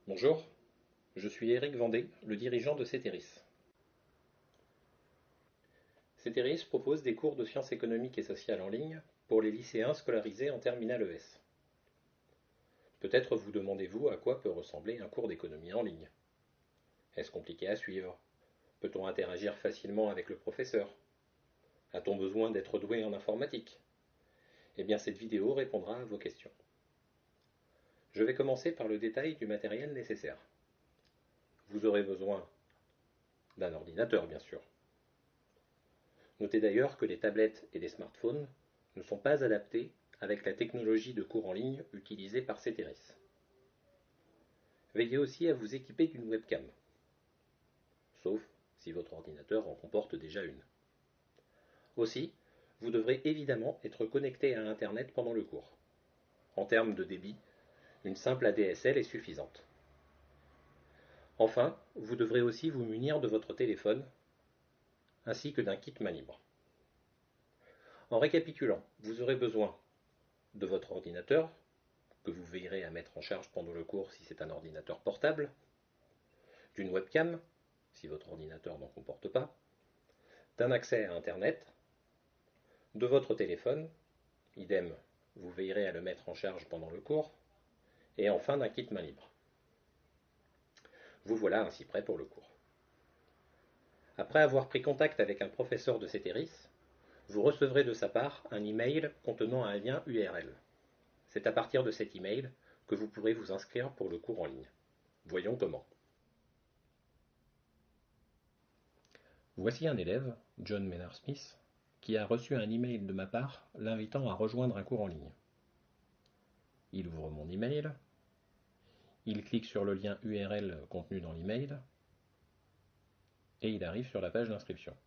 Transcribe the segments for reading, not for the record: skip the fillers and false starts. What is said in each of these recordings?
Bonjour, je suis Éric Vendée, le dirigeant de Ceteris. Ceteris propose des cours de sciences économiques et sociales en ligne pour les lycéens scolarisés en terminale ES. Peut-être vous demandez-vous à quoi peut ressembler un cours d'économie en ligne. Est-ce compliqué à suivre? Peut-on interagir facilement avec le professeur? A-t-on besoin d'être doué en informatique? Eh bien, cette vidéo répondra à vos questions. Je vais commencer par le détail du matériel nécessaire. Vous aurez besoin d'un ordinateur, bien sûr. Notez d'ailleurs que les tablettes et les smartphones ne sont pas adaptés avec la technologie de cours en ligne utilisée par Ceteris. Veillez aussi à vous équiper d'une webcam, sauf si votre ordinateur en comporte déjà une. Aussi, vous devrez évidemment être connecté à Internet pendant le cours. En termes de débit, une simple ADSL est suffisante. Enfin, vous devrez aussi vous munir de votre téléphone, ainsi que d'un kit main libre. En récapitulant, vous aurez besoin de votre ordinateur, que vous veillerez à mettre en charge pendant le cours si c'est un ordinateur portable, d'une webcam, si votre ordinateur n'en comporte pas, d'un accès à Internet, de votre téléphone, idem, vous veillerez à le mettre en charge pendant le cours, et enfin d'un kit main libre. Vous voilà ainsi prêt pour le cours. Après avoir pris contact avec un professeur de Ceteris, vous recevrez de sa part un email contenant un lien URL. C'est à partir de cet email que vous pourrez vous inscrire pour le cours en ligne. Voyons comment. Voici un élève, John Maynard Smith, qui a reçu un email de ma part l'invitant à rejoindre un cours en ligne. Il ouvre mon email, il clique sur le lien URL contenu dans l'email et il arrive sur la page d'inscription.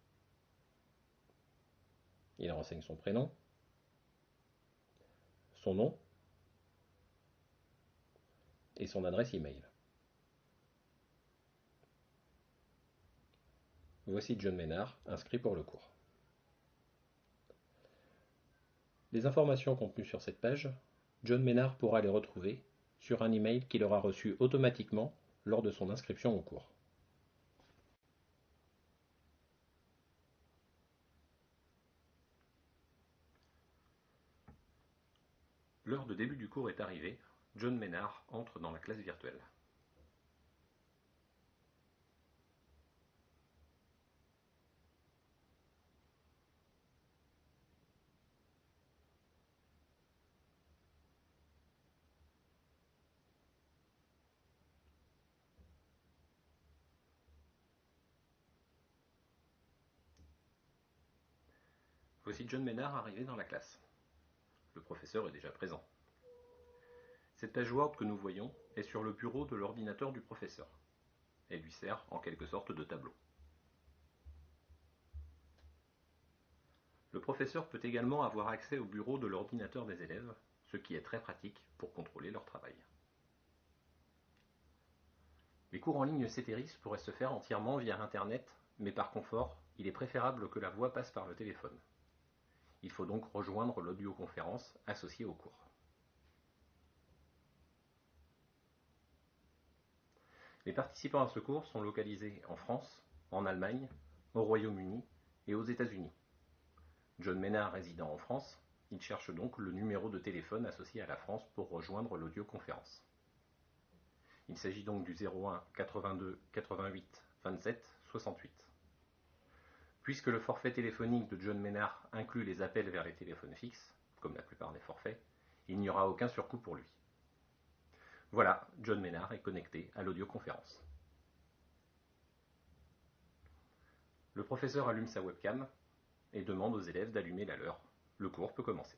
Il renseigne son prénom, son nom et son adresse email. Voici John Maynard inscrit pour le cours. Les informations contenues sur cette page, John Maynard pourra les retrouver sur un email qu'il aura reçu automatiquement lors de son inscription au cours. L'heure de début du cours est arrivée, John Maynard entre dans la classe virtuelle. Voici John Maynard arrivé dans la classe. Le professeur est déjà présent. Cette page Word que nous voyons est sur le bureau de l'ordinateur du professeur. Elle lui sert en quelque sorte de tableau. Le professeur peut également avoir accès au bureau de l'ordinateur des élèves, ce qui est très pratique pour contrôler leur travail. Les cours en ligne Ceteris pourraient se faire entièrement via Internet, mais par confort, il est préférable que la voix passe par le téléphone. Il faut donc rejoindre l'audioconférence associée au cours. Les participants à ce cours sont localisés en France, en Allemagne, au Royaume-Uni et aux États-Unis. John Maynard résidant en France, il cherche donc le numéro de téléphone associé à la France pour rejoindre l'audioconférence. Il s'agit donc du 01 82 88 27 68. Puisque le forfait téléphonique de John Maynard inclut les appels vers les téléphones fixes, comme la plupart des forfaits, il n'y aura aucun surcoût pour lui. Voilà, John Maynard est connecté à l'audioconférence. Le professeur allume sa webcam et demande aux élèves d'allumer la leur. Le cours peut commencer.